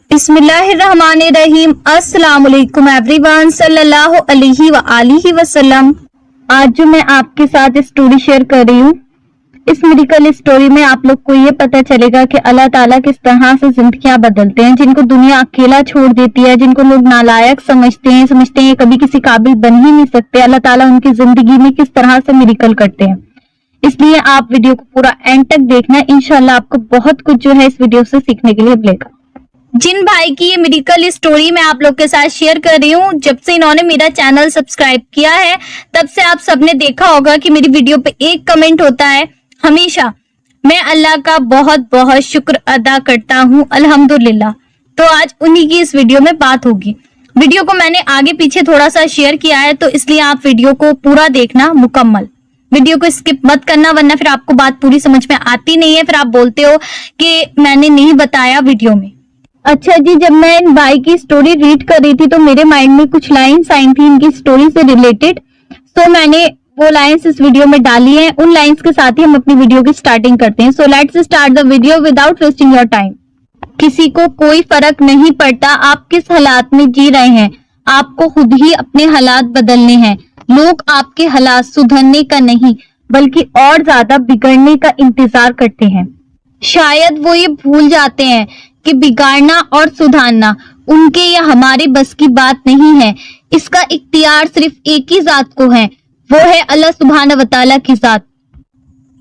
बिस्मिल्लाहिर्रहमानिर्रहीम। अस्सलाम वालेकुम एवरीवन, सल्लल्लाहु अलैहि व आलिहि वसल्लम। आज जो मैं आपके साथ स्टोरी शेयर कर रही हूँ, इस मिरेकल स्टोरी में आप लोग को ये पता चलेगा कि अल्लाह ताला किस तरह से जिंदगियां बदलते हैं। जिनको दुनिया अकेला छोड़ देती है, जिनको लोग नालायक समझते हैं कभी किसी काबिल बन ही नहीं सकते, अल्लाह ताला उनकी जिंदगी में किस तरह से मिरेकल करते हैं। इसलिए आप वीडियो को पूरा एंड तक देखना, इंशाल्लाह आपको बहुत कुछ जो है इस वीडियो से सीखने के लिए मिलेगा। जिन भाई की ये मिरेकल स्टोरी मैं आप लोग के साथ शेयर कर रही हूँ, जब से इन्होंने मेरा चैनल सब्सक्राइब किया है तब से आप सबने देखा होगा कि मेरी वीडियो पे एक कमेंट होता है हमेशा। मैं अल्लाह का बहुत बहुत शुक्र अदा करता हूँ, अल्हम्दुलिल्लाह। तो आज उन्हीं की इस वीडियो में बात होगी। वीडियो को मैंने आगे पीछे थोड़ा सा शेयर किया है, तो इसलिए आप वीडियो को पूरा देखना मुकम्मल। वीडियो को स्किप मत करना, वरना फिर आपको बात पूरी समझ में आती नहीं है, फिर आप बोलते हो कि मैंने नहीं बताया वीडियो में। अच्छा जी, जब मैं इन भाई की स्टोरी रीड कर रही थी तो मेरे माइंड में कुछ लाइंस आई थी इनकी स्टोरी से रिलेटेड, तो मैंने वो लाइंस इस वीडियो में डाली हैं। उन लाइंस के साथ ही हम अपनी वीडियो की स्टार्टिंग करते हैं। So let's start the video without wasting your time. किसी को कोई फर्क नहीं पड़ता आप किस हालात में जी रहे हैं, आपको खुद ही अपने हालात बदलने हैं। लोग आपके हालात सुधरने का नहीं बल्कि और ज्यादा बिगड़ने का इंतजार करते हैं। शायद वो ये भूल जाते हैं कि बिगाड़ना और सुधारना उनके या हमारे बस की बात नहीं है। इसका इख्तियार सिर्फ एक ही जात को है, वो है अल्लाह सुब्हान व तआला की जात।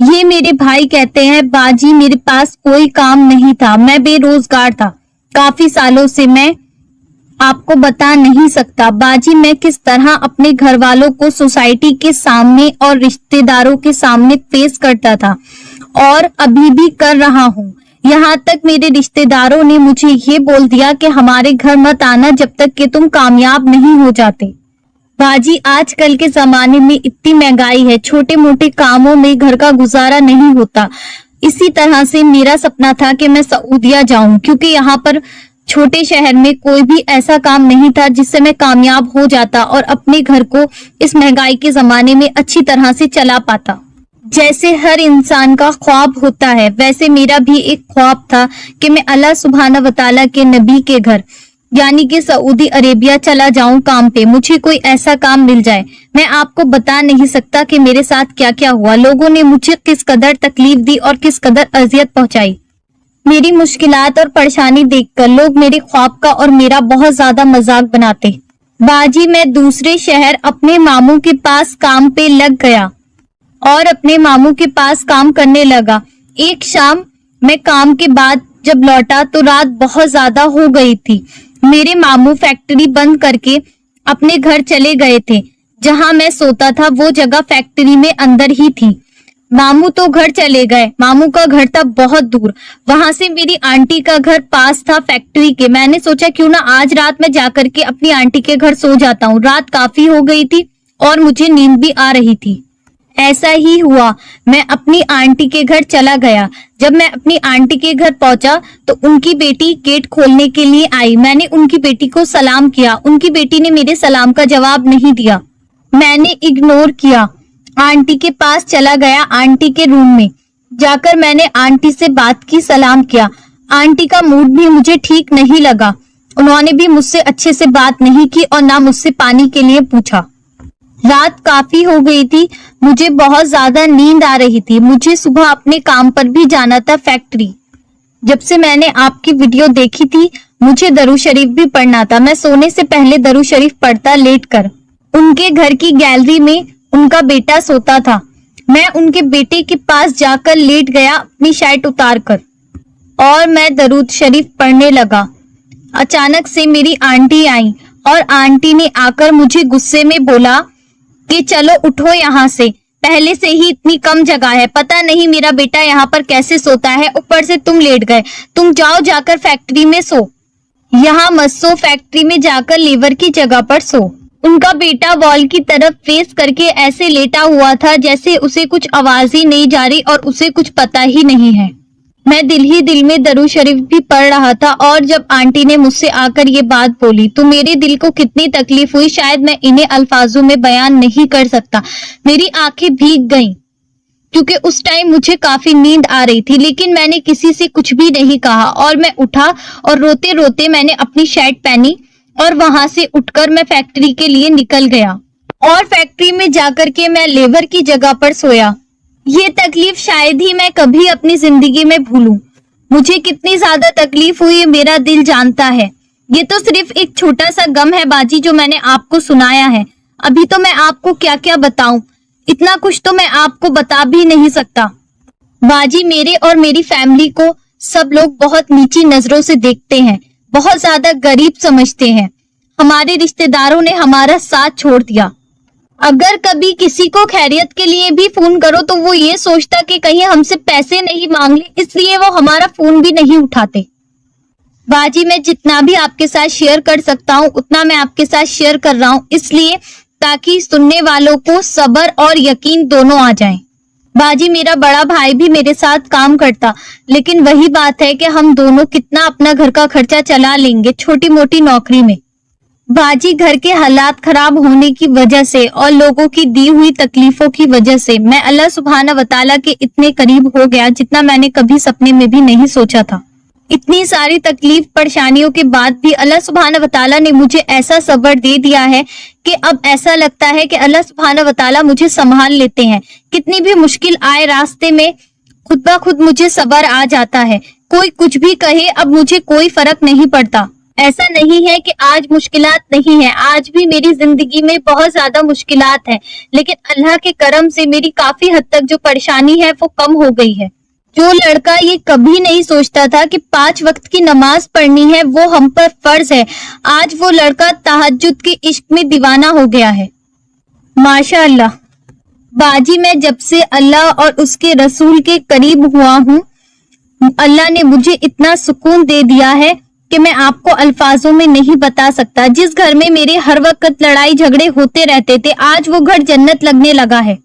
ये मेरे भाई कहते हैं, बाजी मेरे पास कोई काम नहीं था, मैं बेरोजगार था काफी सालों से। मैं आपको बता नहीं सकता बाजी मैं किस तरह अपने घर वालों को सोसाइटी के सामने और रिश्तेदारों के सामने फेस करता था, और अभी भी कर रहा हूँ। यहाँ तक मेरे रिश्तेदारों ने मुझे ये बोल दिया कि हमारे घर मत आना जब तक कि तुम कामयाब नहीं हो जाते। बाजी आजकल के जमाने में इतनी महंगाई है, छोटे मोटे कामों में घर का गुजारा नहीं होता। इसी तरह से मेरा सपना था कि मैं सऊदिया जाऊं, क्योंकि यहाँ पर छोटे शहर में कोई भी ऐसा काम नहीं था जिससे मैं कामयाब हो जाता और अपने घर को इस महंगाई के जमाने में अच्छी तरह से चला पाता। जैसे हर इंसान का ख्वाब होता है, वैसे मेरा भी एक ख्वाब था कि मैं अल्लाह सुब्हाना व तआला के नबी के घर यानी कि सऊदी अरेबिया चला जाऊं काम पे, मुझे कोई ऐसा काम मिल जाए। मैं आपको बता नहीं सकता कि मेरे साथ क्या क्या हुआ। लोगों ने मुझे किस कदर तकलीफ दी और किस कदर अजियत पहुंचाई। मेरी मुश्किलात और परेशानी देखकर लोग मेरे ख्वाब का और मेरा बहुत ज्यादा मजाक बनाते। बाजी मैं दूसरे शहर अपने मामू के पास काम पे लग गया और अपने मामू के पास काम करने लगा। एक शाम मैं काम के बाद जब लौटा तो रात बहुत ज्यादा हो गई थी। मेरे मामू फैक्ट्री बंद करके अपने घर चले गए थे। जहां मैं सोता था वो जगह फैक्ट्री में अंदर ही थी। मामू तो घर चले गए, मामू का घर था बहुत दूर। वहां से मेरी आंटी का घर पास था फैक्ट्री के। मैंने सोचा क्यों ना आज रात में जाकर के अपनी आंटी के घर सो जाता हूँ। रात काफी हो गई थी और मुझे नींद भी आ रही थी। ऐसा ही हुआ, मैं अपनी आंटी के घर चला गया। जब मैं अपनी आंटी के घर पहुंचा तो उनकी बेटी गेट खोलने के लिए आई। मैंने उनकी बेटी को सलाम किया, उनकी बेटी ने मेरे सलाम का जवाब नहीं दिया। मैंने इग्नोर किया, आंटी के पास चला गया। आंटी के रूम में जाकर मैंने आंटी से बात की, सलाम किया। आंटी का मूड भी मुझे ठीक नहीं लगा, उन्होंने भी मुझसे अच्छे से बात नहीं की और ना मुझसे पानी के लिए पूछा। रात काफी हो गई थी, मुझे बहुत ज्यादा नींद आ रही थी। मुझे सुबह अपने काम पर भी जाना था फैक्ट्री। जब से मैंने आपकी वीडियो देखी थी मुझे दरूद शरीफ भी पढ़ना था। मैं सोने से पहले दरूद शरीफ पढ़ता लेटकर। उनके घर की गैलरी में उनका बेटा सोता था। मैं उनके बेटे के पास जाकर लेट गया अपनी शर्ट उतार कर और मैं दरूद शरीफ पढ़ने लगा। अचानक से मेरी आंटी आई और आंटी ने आकर मुझे गुस्से में बोला कि चलो उठो यहाँ से, पहले से ही इतनी कम जगह है, पता नहीं मेरा बेटा यहाँ पर कैसे सोता है, ऊपर से तुम लेट गए, तुम जाओ जाकर फैक्ट्री में सो, यहाँ मत सो, फैक्ट्री में जाकर लेबर की जगह पर सो। उनका बेटा वॉल की तरफ फेस करके ऐसे लेटा हुआ था जैसे उसे कुछ आवाज ही नहीं जा रही और उसे कुछ पता ही नहीं है। मैं दिल ही दिल में दरूद शरीफ भी पढ़ रहा था और जब आंटी ने मुझसे आकर ये बात बोली तो मेरे दिल को कितनी तकलीफ हुई, शायद मैं इन्हें अल्फाजों में बयान नहीं कर सकता। मेरी आंखें भीग गईं। क्योंकि उस टाइम मुझे काफी नींद आ रही थी, लेकिन मैंने किसी से कुछ भी नहीं कहा और मैं उठा और रोते रोते मैंने अपनी शर्ट पहनी और वहां से उठकर मैं फैक्ट्री के लिए निकल गया और फैक्ट्री में जाकर के मैं लेबर की जगह पर सोया। ये तकलीफ शायद ही मैं कभी अपनी जिंदगी में भूलूं। मुझे कितनी ज्यादा तकलीफ हुई मेरा दिल जानता है। ये तो सिर्फ एक छोटा सा गम है बाजी जो मैंने आपको सुनाया है। अभी तो मैं आपको क्या क्या बताऊं, इतना कुछ तो मैं आपको बता भी नहीं सकता। बाजी, मेरे और मेरी फैमिली को सब लोग बहुत नीची नजरों से देखते हैं, बहुत ज्यादा गरीब समझते हैं। हमारे रिश्तेदारों ने हमारा साथ छोड़ दिया। अगर कभी किसी को खैरियत के लिए भी फोन करो तो वो ये सोचता कि कहीं हमसे पैसे नहीं मांग ले, इसलिए वो हमारा फोन भी नहीं उठाते। बाजी, मैं जितना भी आपके साथ शेयर कर सकता हूँ उतना मैं आपके साथ शेयर कर रहा हूँ, इसलिए ताकि सुनने वालों को सब्र और यकीन दोनों आ जाए। बाजी, मेरा बड़ा भाई भी मेरे साथ काम करता, लेकिन वही बात है कि हम दोनों कितना अपना घर का खर्चा चला लेंगे छोटी मोटी नौकरी में। बाजी, घर के हालात खराब होने की वजह से और लोगों की दी हुई तकलीफों की वजह से मैं अल्लाह सुब्हाना व तआला के इतने करीब हो गया जितना मैंने कभी सपने में भी नहीं सोचा था। इतनी सारी तकलीफ परेशानियों के बाद भी अल्लाह सुब्हाना व तआला ने मुझे ऐसा सब्र दे दिया है कि अब ऐसा लगता है कि अल्लाह सुब्हाना व तआला मुझे संभाल लेते हैं। कितनी भी मुश्किल आए रास्ते में खुद ब खुद मुझे सब्र आ जाता है। कोई कुछ भी कहे अब मुझे कोई फर्क नहीं पड़ता। ऐसा नहीं है कि आज मुश्किलात नहीं है, आज भी मेरी जिंदगी में बहुत ज्यादा मुश्किलात है, लेकिन अल्लाह के करम से मेरी काफी हद तक जो परेशानी है वो कम हो गई है। जो लड़का ये कभी नहीं सोचता था कि 5 वक्त की नमाज पढ़नी है वो हम पर फर्ज है, आज वो लड़का तहज्जुद के इश्क में दीवाना हो गया है। माशाअल्लाह। बाजी, मैं जब से अल्लाह और उसके रसूल के करीब हुआ हूँ, अल्लाह ने मुझे इतना सुकून दे दिया है कि मैं आपको अल्फाजों में नहीं बता सकता। जिस घर में मेरे हर वक्त लड़ाई झगड़े होते रहते थे, आज वो घर जन्नत लगने लगा है।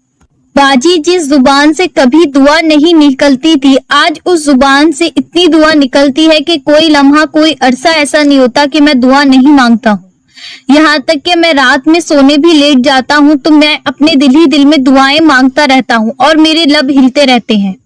बाजी, जिस जुबान से कभी दुआ नहीं निकलती थी, आज उस जुबान से इतनी दुआ निकलती है कि कोई लम्हा कोई अरसा ऐसा नहीं होता कि मैं दुआ नहीं मांगता हूँ। यहाँ तक कि मैं रात में सोने भी लेट जाता हूँ तो मैं अपने दिल ही दिल में दुआएं मांगता रहता हूँ और मेरे लब हिलते रहते हैं।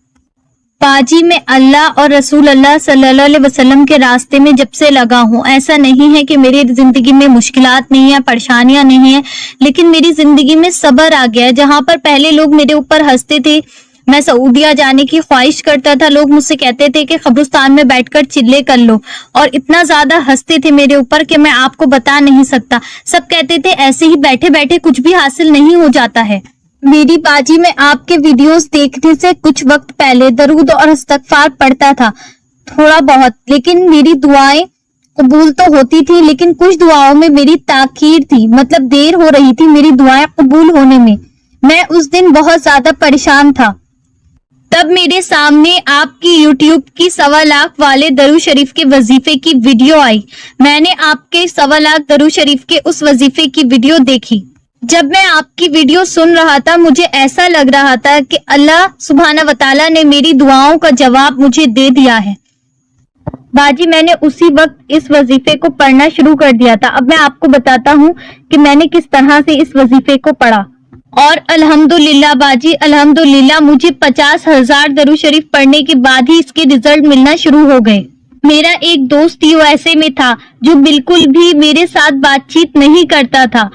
बाजी, मैं अल्लाह और रसूल अल्लाह सल्लल्लाहु अलैहि वसल्लम के रास्ते में जब से लगा हूँ, ऐसा नहीं है कि मेरी जिंदगी में मुश्किलात नहीं है, परेशानियां नहीं है, लेकिन मेरी जिंदगी में सब्र आ गया है। जहाँ पर पहले लोग मेरे ऊपर हंसते थे, मैं सऊदिया जाने की ख्वाहिश करता था, लोग मुझसे कहते थे कि कब्रिस्तान में बैठकर चिल्ले कर लो, और इतना ज्यादा हंसते थे मेरे ऊपर कि मैं आपको बता नहीं सकता। सब कहते थे ऐसे ही बैठे बैठे कुछ भी हासिल नहीं हो जाता है। मेरी बाजी, मैं आपके वीडियोस देखने से कुछ वक्त पहले दरूद और इस्तगफार पढ़ता था थोड़ा बहुत, लेकिन मेरी दुआएं कबूल तो होती थी, लेकिन कुछ दुआओं में मेरी ताखीर थी, मतलब देर हो रही थी मेरी दुआएं कबूल होने में। मैं उस दिन बहुत ज्यादा परेशान था। तब मेरे सामने आपकी यूट्यूब की 1.25 लाख वाले दरूद शरीफ के वजीफे की वीडियो आई। मैंने आपके 1.25 लाख दरूद शरीफ के उस वजीफे की वीडियो देखी। जब मैं आपकी वीडियो सुन रहा था मुझे ऐसा लग रहा था कि अल्लाह सुब्हाना व तआला ने मेरी दुआओं का जवाब मुझे दे दिया है। बाजी, मैंने उसी वक्त इस वजीफे को पढ़ना शुरू कर दिया था। अब मैं आपको बताता हूँ कि मैंने किस तरह से इस वजीफे को पढ़ा, और अल्हम्दुलिल्लाह बाजी, अल्हम्दुलिल्लाह मुझे 50,000 दरूद शरीफ पढ़ने के बाद ही इसके रिजल्ट मिलना शुरू हो गए। मेरा एक दोस्त यूएसए में था जो बिल्कुल भी मेरे साथ बातचीत नहीं करता था।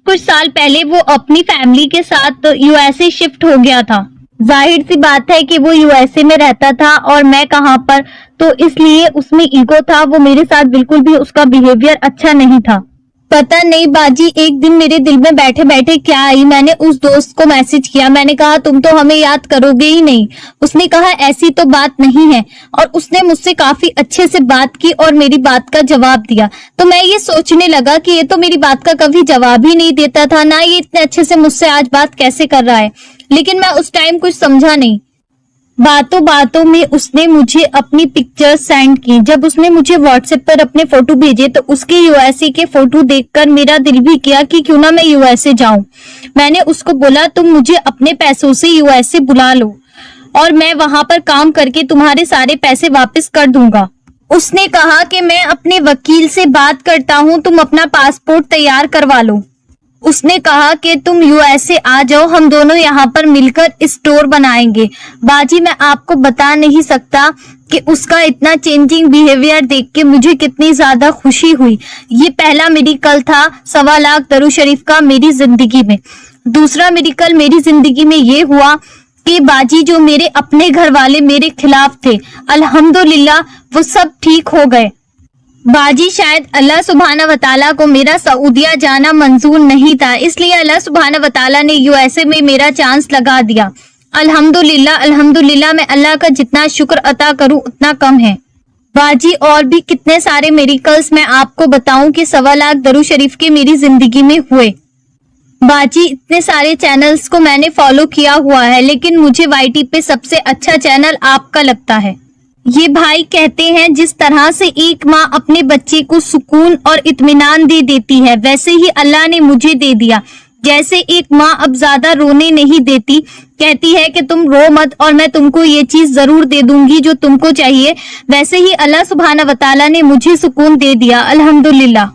कुछ साल पहले वो अपनी फैमिली के साथ यूएसए शिफ्ट हो गया था। जाहिर सी बात है कि वो यूएसए में रहता था और मैं कहाँ पर, तो इसलिए उसमें ईगो था। वो मेरे साथ बिल्कुल भी उसका बिहेवियर अच्छा नहीं था। पता नहीं बाजी, एक दिन मेरे दिल में बैठे बैठे क्या आई, मैंने उस दोस्त को मैसेज किया। मैंने कहा तुम तो हमें याद करोगे ही नहीं। उसने कहा ऐसी तो बात नहीं है, और उसने मुझसे काफी अच्छे से बात की और मेरी बात का जवाब दिया। तो मैं ये सोचने लगा कि ये तो मेरी बात का कभी जवाब ही नहीं देता था, ना ये इतने अच्छे से मुझसे आज बात कैसे कर रहा है। लेकिन मैं उस टाइम कुछ समझा नहीं। बातों बातों में उसने मुझे अपनी पिक्चर्स सेंड की। जब उसने मुझे व्हाट्सएप पर अपने फोटो भेजे तो उसके यूएसए के फोटो देखकर मेरा दिल भी किया कि क्यों ना मैं यूएसए जाऊं। मैंने उसको बोला तुम मुझे अपने पैसों से यूएसए बुला लो और मैं वहां पर काम करके तुम्हारे सारे पैसे वापस कर दूंगा। उसने कहा कि मैं अपने वकील से बात करता हूं, तुम अपना पासपोर्ट तैयार करवा लो। उसने कहा कि तुम यूएसए आ जाओ, हम दोनों यहाँ पर मिलकर स्टोर बनाएंगे। बाजी मैं आपको बता नहीं सकता कि उसका इतना चेंजिंग बिहेवियर देख के मुझे कितनी ज्यादा खुशी हुई। ये पहला मेडिकल था 1.25 लाख दरूद शरीफ का मेरी जिंदगी में। दूसरा मेडिकल मेरी जिंदगी में ये हुआ कि बाजी जो मेरे अपने घर वाले मेरे खिलाफ थे, अल्हम्दुलिल्लाह वो सब ठीक हो गए। बाजी शायद अल्लाह सुब्हाना व तआला को मेरा सऊदिया जाना मंजूर नहीं था, इसलिए अल्लाह सुब्हाना व तआला ने यूएसए में मेरा चांस लगा दिया। अल्हम्दुलिल्लाह अल्हम्दुलिल्लाह, मैं अल्लाह का जितना शुक्र अता करूं उतना कम है। बाजी और भी कितने सारे मेडिकल्स मैं आपको बताऊं कि 1.25 लाख दरूद शरीफ के मेरी जिंदगी में हुए। बाजी इतने सारे चैनल्स को मैंने फॉलो किया हुआ है, लेकिन मुझे वाईटी पे सबसे अच्छा चैनल आपका लगता है। ये भाई कहते हैं जिस तरह से एक माँ अपने बच्चे को सुकून और इत्मीनान दे देती है, वैसे ही अल्लाह ने मुझे दे दिया। जैसे एक माँ अब ज्यादा रोने नहीं देती, कहती है कि तुम रो मत और मैं तुमको ये चीज जरूर दे दूंगी जो तुमको चाहिए, वैसे ही अल्लाह सुब्हाना व तआला ने मुझे सुकून दे दिया, अल्हम्दुलिल्लाह।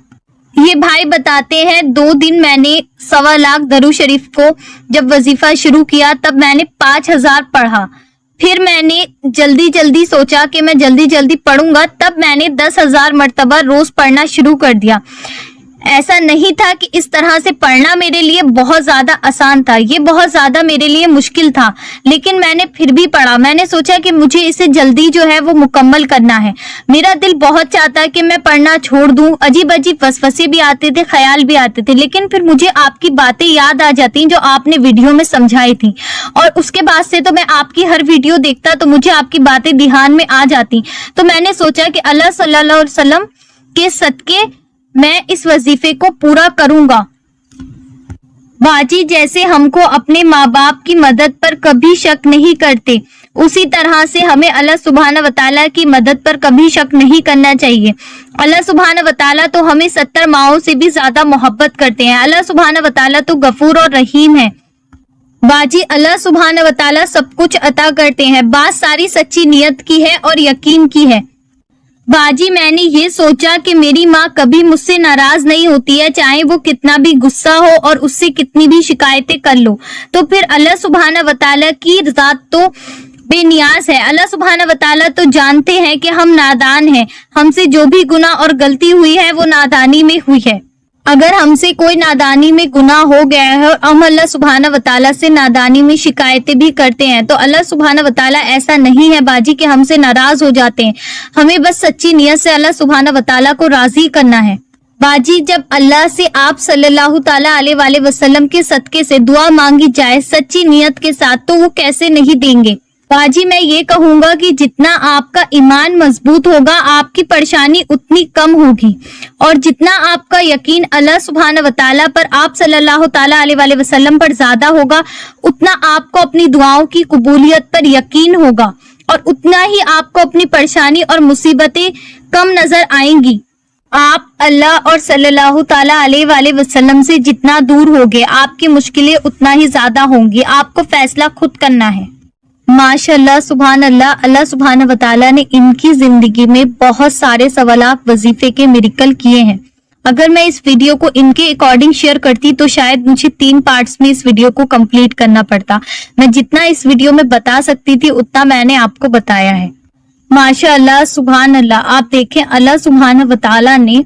ये भाई बताते हैं 2 दिन मैंने 1.25 लाख दरूद शरीफ को जब वजीफा शुरू किया तब मैंने 5000 पढ़ा। फिर मैंने जल्दी सोचा कि मैं जल्दी पढ़ूंगा, तब मैंने 10,000 मर्तबा रोज पढ़ना शुरू कर दिया। ऐसा नहीं था कि इस तरह से पढ़ना मेरे लिए बहुत ज्यादा आसान था, ये बहुत ज्यादा मेरे लिए मुश्किल था, लेकिन मैंने फिर भी पढ़ा। मैंने सोचा कि मुझे इसे जल्दी जो है वो मुकम्मल करना है। मेरा दिल बहुत चाहता कि मैं पढ़ना छोड़ दूं, अजीब वसवसे भी आते थे, ख्याल भी आते थे, लेकिन फिर मुझे आपकी बातें याद आ जाती जो आपने वीडियो में समझाई थी, और उसके बाद से तो मैं आपकी हर वीडियो देखता तो मुझे आपकी बातें ध्यान में आ जाती। तो मैंने सोचा कि अल्लाह सल्लल्लाहु अलैहि वसल्लम के सदके मैं इस वजीफे को पूरा करूंगा। बाजी जैसे हमको अपने माँ बाप की मदद पर कभी शक नहीं करते, उसी तरह से हमें अल्लाह सुब्हाना व तआला की मदद पर कभी शक नहीं करना चाहिए। अल्लाह सुब्हाना व तआला तो हमें 70 माओं से भी ज्यादा मोहब्बत करते हैं। अल्लाह सुब्हाना व तआला तो गफूर और रहीम है। बाजी अल्लाह सुब्हाना व तआला सब कुछ अता करते हैं, बात सारी सच्ची नियत की है और यकीन की है। बाजी मैंने ये सोचा कि मेरी माँ कभी मुझसे नाराज नहीं होती है, चाहे वो कितना भी गुस्सा हो और उससे कितनी भी शिकायतें कर लो, तो फिर अल्लाह सुब्हाना व तआला की ज़ात तो बेनियाज है। अल्लाह सुब्हाना व तआला तो जानते हैं कि हम नादान हैं, हमसे जो भी गुनाह और गलती हुई है वो नादानी में हुई है। अगर हमसे कोई नादानी में गुनाह हो गया है और हम अल्लाह सुब्हाना व तआला से नादानी में शिकायतें भी करते हैं, तो अल्लाह सुब्हाना व तआला ऐसा नहीं है बाजी कि हमसे नाराज हो जाते हैं। हमें बस सच्ची नियत से अल्लाह सुब्हाना व तआला को राजी करना है। बाजी जब अल्लाह से आप सल्लल्लाहु ताला अलैहि वसल्लम के सदके से दुआ मांगी जाए सच्ची नियत के साथ, तो वो कैसे नहीं देंगे। बाजी मैं ये कहूंगा कि जितना आपका ईमान मजबूत होगा आपकी परेशानी उतनी कम होगी, और जितना आपका यकीन अल्लाह सुब्हाना व तआला पर आप सल्लल्लाहु ताला अलैहि वसल्लम पर ज्यादा होगा, उतना आपको अपनी दुआओं की कबूलियत पर यकीन होगा, और उतना ही आपको अपनी परेशानी और मुसीबतें कम नजर आएंगी। आप अल्लाह और सल्लल्लाहु ताला अलैहि वसल्लम से जितना दूर होगे आपकी मुश्किलें उतना ही ज्यादा होंगी। आपको फैसला खुद करना है। माशाअल्लाह सुभान अल्लाह, अल्लाह सुब्हाना व तआला ने इनकी जिंदगी में बहुत सारे 1.25 लाख वजीफे के मिरेकल किए हैं। अगर मैं इस वीडियो को इनके अकॉर्डिंग शेयर करती तो शायद मुझे 3 पार्ट्स में इस वीडियो को कंप्लीट करना पड़ता। मैं जितना इस वीडियो में बता सकती थी उतना मैंने आपको बताया है। माशाअल्लाह सुभान अल्लाह, आप देखें अल्लाह सुब्हाना व तआला ने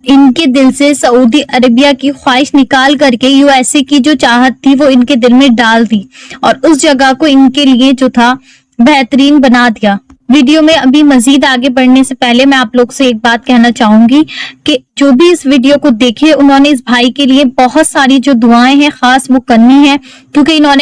इनके दिल से सऊदी अरेबिया की ख्वाहिश निकाल करके यूएसए की जो चाहत थी वो इनके दिल में डाल दी, और उस जगह को इनके लिए जो था बेहतरीन बना दिया। वीडियो में अभी मजीद आगे बढ़ने से पहले मैं आप लोग से एक बात कहना चाहूंगी कि जो भी इस वीडियो को देखे उन्होंने इस भाई के लिए बहुत सारी जो दुआएं हैं खास वो करनी है, क्योंकि इन्होंने